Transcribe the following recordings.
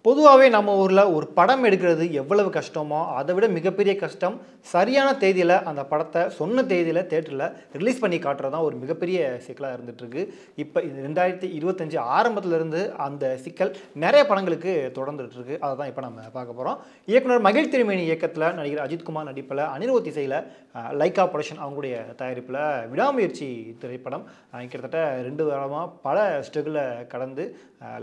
பொதுவாவே நம்ம ஊர்ல ஒரு படம் எடுக்கிறது எவ்வளவு கஷ்டமோ, அத விட மிகப்பெரிய கஷ்டம், சரியான தேதியில அந்த படத்த சொன்ன தேதியில தியேட்டர்ல ரிலீஸ் பண்ணி காட்டுறது தான் ஒரு மிகப்பெரிய சிக்கலா இருந்துட்டு இருக்கு. இப்ப இது 2025 ஆரம்பத்துல இருந்து அந்த சிக்கல் நெறைய படங்களுக்கு தொடர்ந்துட்டு இருக்கு. அத தான் இப்ப நம்ம பார்க்க போறோம். இயக்குனர் மகிழ் திருமேனி இயக்கத்துல நடிகர் அஜித் குமார் நடிப்புல, அனிருத் இசையில, லைக்கா புரொடக்ஷன் அவங்களுடைய தயாரிப்புல விடாமுயற்சி திரைப்படம் கிட்டத்தட்ட 2 வாரமா பல ஸ்ட்ரகிள கடந்து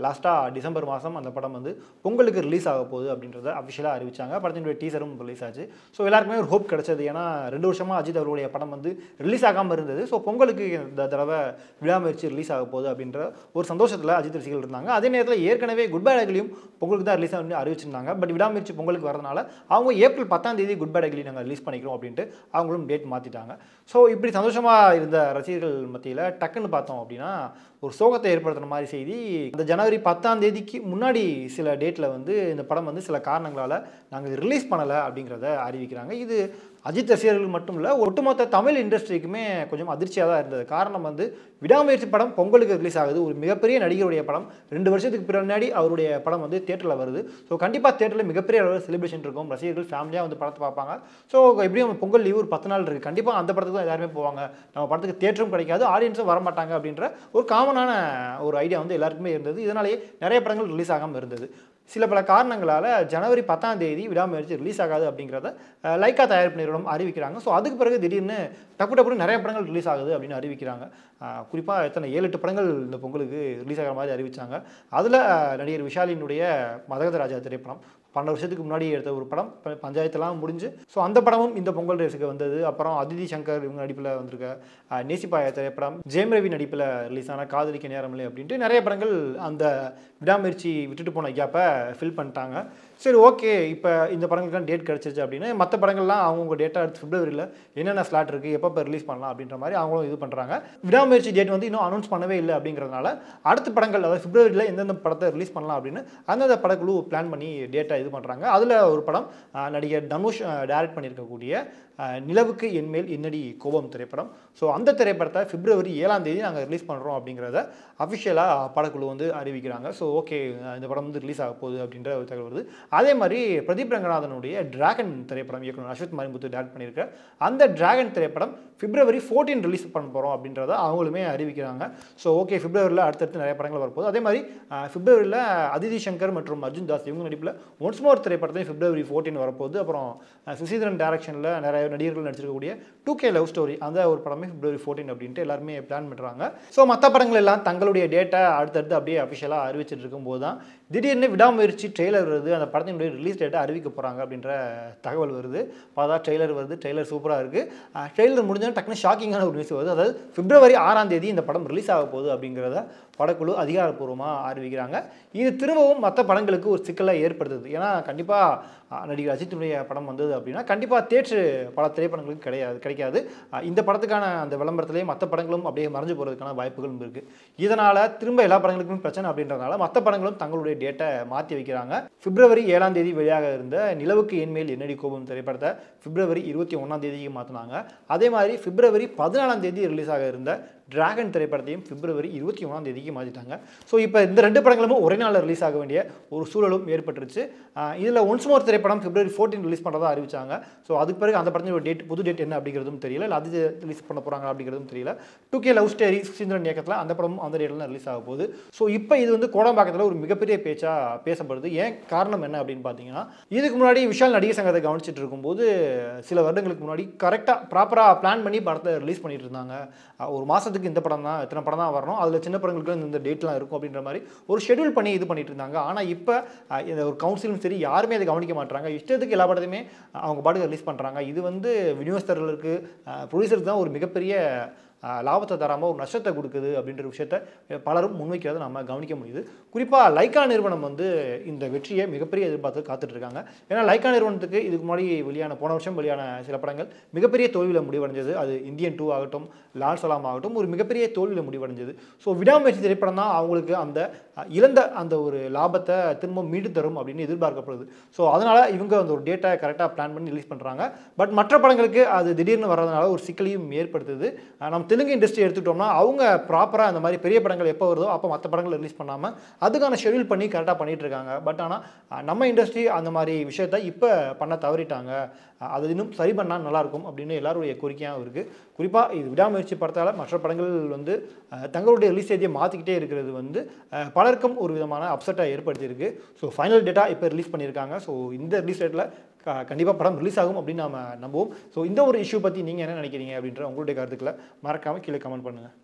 லாஸ்ட்டா டிசம்பர் மாதம் அந்த படம் வந்து பொங்கலுக்கு ரிலீஸ் ஆக போகுது அப்படின்றத அஃபிஷியலாக அறிவிச்சாங்க. படத்தினுடைய டீசரும் ரிலீஸ் ஆச்சு. ஸோ எல்லாருக்குமே ஒரு ஹோப் கிடைச்சது. ஏன்னா 2 வருஷமா அஜித் அவருடைய படம் வந்து ரிலீஸ் ஆகாமல் இருந்தது. ஸோ பொங்கலுக்கு இந்த தடவை விடாமுயற்சி ரிலீஸ் ஆக போகுது அப்படின்ற ஒரு சந்தோஷத்தில் அஜித் ரசிகர்கள் இருந்தாங்க. அதே நேரத்தில் ஏற்கனவே குட் பை அகிலியும் பொங்கலுக்கு தான் ரிலீஸ் ஆகுன்னு அறிவிச்சிருந்தாங்க. பட் விடாமுயற்சி பொங்கலுக்கு வரதுனால அவங்க ஏப்ரல் 10ஆம் தேதி குட் பை அகிலி நாங்கள் ரிலீஸ் பண்ணிக்கிறோம் அப்படின்ட்டு அவங்களும் டேட் மாற்றிட்டாங்க. ஸோ இப்படி சந்தோஷமாக இருந்த ரசிகர்கள் மத்தியில் டக்குன்னு பார்த்தோம் அப்படின்னா ஒரு சோகத்தை ஏற்படுத்துகிற மாதிரி செய்தி. இந்த ஜனவரி 10ஆம் தேதிக்கு முன்னாடி சில டேட்டில் வந்து இந்த படம் வந்து சில காரணங்களால் நாங்கள் ரிலீஸ் பண்ணலை அப்படிங்கிறத அறிவிக்கிறாங்க. இது அஜித் ரசிகர்கள் மட்டும் இல்லை, ஒட்டுமொத்த தமிழ் இண்டஸ்ட்ரிக்குமே கொஞ்சம் அதிர்ச்சியாக தான் இருந்தது. காரணம் வந்து விடாமுயற்சி படம் பொங்கலுக்கு ரிலீஸ் ஆகுது. ஒரு மிகப்பெரிய நடிகருடைய படம் 2 வருஷத்துக்கு பின்னாடி அவருடைய படம் வந்து தியேட்டரில் வருது. ஸோ கண்டிப்பாக தியேட்டரில் மிகப்பெரிய அளவில் செலிப்ரேஷன் இருக்கும். ரசிகர்கள் ஃபேமிலியாக வந்து படத்தை பார்ப்பாங்க. ஸோ எப்படியும் பொங்கல் லீவ் ஒரு 10 நாள் இருக்குது. கண்டிப்பாக அந்த படத்துக்கு தான் எல்லாருமே போவாங்க. நம்ம படத்துக்கு தியேட்டரும் கிடைக்காது, ஆடியன்ஸும் வரமாட்டாங்க அப்படின்ற ஒரு காமனான ஒரு ஐடியா வந்து எல்லாருக்குமே இருந்தது. இதனாலேயே நிறைய படங்கள் ரிலீஸ் ஆகாமல் இருந்தது. சில பல காரணங்களால் ஜனவரி 10ஆம் தேதி விடாமுயற்சி ரிலீஸ் ஆகாது அப்படிங்கிறத லைக்கா தயாரிப்பு நிறுவனம் அறிவிக்கிறாங்க. ஸோ அதுக்கு பிறகு திடீர்னு டப்புன்னு நிறைய படங்கள் ரிலீஸ் ஆகுது அப்படின்னு அறிவிக்கிறாங்க. குறிப்பாக எத்தனை 7-8 படங்கள் இந்த பொங்கலுக்கு ரிலீஸ் ஆகிற மாதிரி அறிவித்தாங்க. அதில் நடிகர் விஷாலினுடைய மதகத ராஜா திரைப்படம் 12 வருஷத்துக்கு முன்னாடி எடுத்த ஒரு படம், பஞ்சாயத்தெல்லாம் முடிஞ்சு. ஸோ அந்த படமும் இந்த பொங்கல் ரேஸுக்கு வந்தது. அப்புறம் அதிதி சங்கர் இவங்க நடிப்பில் வந்திருக்க நேசிப்பாய திரைப்படம், ஜெயம் ரவி நடிப்பில் ரிலீஸ் ஆன காதலிக்க நேரமில்லை அப்படின்ட்டு நிறைய படங்கள் அந்த விடாமுயற்சி விட்டுட்டு போன கேப்பை ஃபில் பண்ணிட்டாங்க. சரி, ஓகே, இப்போ இந்த படங்களுக்குலாம் டேட் கிடச்சிருச்சு அப்படின்னு மற்ற படங்கள்லாம் அவங்கவுங்க டேட்டா எடுத்து பிப்ரவரியில் என்னென்ன ஸ்லாட் இருக்குது, எப்போ ரிலீஸ் பண்ணலாம் அப்படின்ற மாதிரி அவங்களும் இது பண்ணுறாங்க. விடாமுயற்சி டேட் வந்து இன்னும் அனௌன்ஸ் பண்ணவே இல்லை அப்படிங்கிறதுனால அடுத்த படங்கள், அதாவது பிப்ரவரியில் எந்தெந்த படத்தை ரிலீஸ் பண்ணலாம் அப்படின்னு அந்தந்த படக்குழு பிளான் பண்ணி டேட்டா இது பண்ணுறாங்க. அதில் ஒரு படம் நடிகர் தனுஷ் டைரக்ட் பண்ணியிருக்கக்கூடிய நிலவுக்கு என்மேல் என்னடி கோபம் திரைப்படம். ஸோ அந்த திரைப்படத்தை பிப்ரவரி 7ஆம் தேதி நாங்கள் ரிலீஸ் பண்ணுறோம் அப்படிங்கிறத அஃபிஷியலாக படக்குழு வந்து அறிவிக்கிறாங்க. ஸோ ஓகே, இந்த படம் வந்து ரிலீஸ் ஆக போகுது அப்படின்ற ஒரு தகவல் வருது. அதே மாதிரி பிரதீப் ரங்கநாதனுடைய டிராகன் திரைப்படம் இயக்குனர் அஸ்வத் மாரிமுத்து டைரக்ட் பண்ணியிருக்க அந்த டிராகன் திரைப்படம் பிப்ரவரி 14 ரிலீஸ் பண்ண போகிறோம் அப்படின்றத அவங்களுமே அறிவிக்கிறாங்க. ஸோ ஓகே, பிப்ரவரியில் அடுத்தடுத்து நிறைய படங்கள் வரப்போகுது. அதே மாதிரி பிப்ரவரியில் அதிதி சங்கர் மற்றும் அர்ஜுன் தாஸ் இவங்க நடிப்பில் ஒன்ஸ் மோர் திரைப்படத்தையும் பிப்ரவரி 14 வரப்போகுது. அப்புறம் சுசீந்திரன் டைரக்ஷனில் நிறைய நடிகர்கள் நடிச்சிருக்கக்கூடிய 2K லவ் ஸ்டோரி அந்த ஒரு படமே பிப்ரவரி 14 அப்படின்ட்டு எல்லாருமே பிளான் பண்ணுறாங்க. ஸோ மற்ற படங்கள் எல்லாம் தங்களுடைய டேட்டை அடுத்தடுத்து அப்படியே அஃபிஷியலாக அறிவிச்சிட்டு இருக்கும்போது தான் திடீர்னு விடாமுயற்சி ட்ரெய்லர் வருது, அந்த படத்தினுடைய ரிலீஸ் டேட்டை அறிவிக்க போகிறாங்க அப்படின்ற தகவல் வருது. பார்த்தா ட்ரெய்லர் வருது, ட்ரெய்லர் சூப்பராக இருக்குது. ட்ரெய்லர் முடிஞ்சால் டக்குனு ஷாக்கிங்கான ஒரு நியூஸ் வருது. அதாவது பிப்ரவரி 6ஆம் தேதி இந்த படம் ரிலீஸ் ஆக போகுது அப்படிங்கிறத படக்குழு அதிகாரப்பூர்வமாக அறிவிக்கிறாங்க. இது திரும்பவும் மற்ற படங்களுக்கு ஒரு சிக்கலை ஏற்படுத்துது. ஏன்னா கண்டிப்பாக நடிகர் அஜித்துடைய படம் வந்தது அப்படின்னா கண்டிப்பாக தேட்டரு பல திரைப்படங்களுக்கு கிடைக்காது. இந்த படத்துக்கான அந்த விளம்பரத்திலேயே மற்ற படங்களும் அப்படியே மறைஞ்சு போகிறதுக்கான வாய்ப்புகளும் இருக்குது. இதனால் திரும்ப எல்லா படங்களுக்கும் பிரச்சனை அப்படின்றதுனால மற்ற படங்களும் தங்களுடைய டேட்டை மாற்றி வைக்கிறாங்க. பிப்ரவரி 7ஆம் தேதி வெளியாக இருந்த நிலவுக்கு என்மேல் என்னடி கோபம் திரைப்படத்தை பிப்ரவரி 21ஆம் தேதிக்கு மாற்றினாங்க. அதே மாதிரி பிப்ரவரி 14ஆம் தேதி ரிலீஸ் ஆக இருந்த டிராகன் திரைப்படத்தையும் பிப்ரவரி 21ஆம் தேதிக்கு மாற்றிட்டாங்க. ஸோ இப்போ இந்த 2 படங்களும் ஒரே நாளில் ரிலீஸ் ஆக வேண்டிய ஒரு சூழலும் ஏற்பட்டுருச்சு. இதில் ஒன்ஸ் மோர் திரைப்படம் பிப்ரவரி 14 ரிலீஸ் பண்ணுறதா அறிவிச்சாங்க. ஸோ அதுக்கு பிறகு அந்த படத்தின் ஒரு டேட், புது டேட் என்ன அப்படிங்கிறதும் தெரியல, இல்லை அது ரிலீஸ் பண்ண போகிறாங்க அப்படிங்கிறதும் தெரியல. 2K லவ் ஸ்டோரி சுசீந்திரன் இயக்கத்தில் அந்த படமும் அந்த டேட்டில் ரிலீஸ் ஆக போகுது. ஸோ இப்போ இது வந்து கோடம்பாக்கத்தில் ஒரு மிகப்பெரிய பேச்சாக பேசப்படுது. ஏன் காரணம் என்ன அப்படின்னு பார்த்தீங்கன்னா, இதுக்கு முன்னாடி விஷால் நடிகர் சங்கத்தை கவனிச்சிட்டு இருக்கும்போது சில வருடங்களுக்கு முன்னாடி கரெக்டாக ப்ராப்பராக பிளான் பண்ணி படத்தை ரிலீஸ் பண்ணிட்டு இருந்தாங்க. ஒரு மாதத்துக்கு இந்த படம் தான், இத்தனை படம் தான் வரணும், அதில் சின்ன படங்களுக்கு இந்த டேட்லாம் இருக்கும் அப்படின்ற மாதிரி ஒரு ஷெட்யூல் பண்ணி இது பண்ணிட்டு இருந்தாங்க. ஆனால் இப்போ இந்த ஒரு கவுன்சிலும் சரி யாருமே அதை கவனிக்க மாட்டாங்க. இஷ்டத்துக்கு எல்லா படத்தையுமே அவங்க பாட்டுக்கு ரிலீஸ் பண்ணுறாங்க. இது வந்து விநியோகஸ்தர்களுக்கு, ப்ரொடியூசருக்கு தான் ஒரு மிகப்பெரிய லாபத்தை தராமல் ஒரு நஷ்டத்தை கொடுக்குது அப்படின்ற விஷயத்த பலரும் முன்வைக்கிறத நம்ம கவனிக்க முடியுது. குறிப்பாக லைக்கா நிறுவனம் வந்து இந்த வெற்றியை மிகப்பெரிய எதிர்பார்த்து காத்துட்ருக்காங்க. ஏன்னா லைக்கா நிறுவனத்துக்கு இதுக்கு முன்னாடி போன வருஷம் வெளியான சில படங்கள் மிகப்பெரிய தோல்வியில் முடிவடைஞ்சது. அது இந்தியன் 2 ஆகட்டும், லால் சலாம் ஆகட்டும், ஒரு மிகப்பெரிய தோல்வியில் முடிவடைஞ்சது. ஸோ விடாமுயற்சி திரைப்படம் தான் அவங்களுக்கு அந்த இழந்த அந்த ஒரு லாபத்தை திரும்ப மீண்டு தரும் அப்படின்னு எதிர்பார்க்கப்படுது. ஸோ அதனால் இவங்க அந்த ஒரு டேட்டா கரெக்டாக பிளான் பண்ணி ரிலீஸ் பண்ணுறாங்க. பட் மற்ற படங்களுக்கு அது திடீர்னு வர்றதுனால ஒரு சிக்கலையும் ஏற்படுத்துது. நம்ம தெலுங்கு இண்டஸ்ட்ரி எடுத்துக்கிட்டோம்னா அவங்க ப்ராப்பராக அந்த மாதிரி பெரிய படங்கள் எப்போ வருதோ அப்போ மற்ற படங்கள் ரிலீஸ் பண்ணாமல் அதுக்கான ஷெடியூல் பண்ணி கரெக்டாக பண்ணிகிட்டு இருக்காங்க. பட் ஆனால் நம்ம இண்டஸ்ட்ரி அந்த மாதிரி விஷயத்த இப்போ பண்ண தவறிட்டாங்க. அது இன்னும் சரி பண்ணால் நல்லாயிருக்கும் அப்படின்னு எல்லாருடைய கோரிக்கையாகவும் இருக்குது. குறிப்பாக இது விடாமுயற்சி படத்தால் மற்ற படங்கள் வந்து தங்களுடைய ரிலீஸ் தேதியை மாற்றிக்கிட்டே இருக்கிறது வந்து பலருக்கும் ஒரு விதமான அப்செட்டை ஏற்படுத்தியிருக்கு. ஸோ ஃபைனல் டேட்டா இப்போ ரிலீஸ் பண்ணியிருக்காங்க. ஸோ இந்த ரிலீஸ் டேட்டில் கண்டிப்பாக படம் ரிலீஸ் ஆகும் அப்படின்னு நாம் நம்புவோம். ஸோ இந்த ஒரு இஷ்யூ பற்றி நீங்கள் என்ன நினைக்கிறீங்க அப்படின்ற உங்களுடைய கருத்துக்களை மறக்காமல் கீழே கமெண்ட் பண்ணுங்கள்.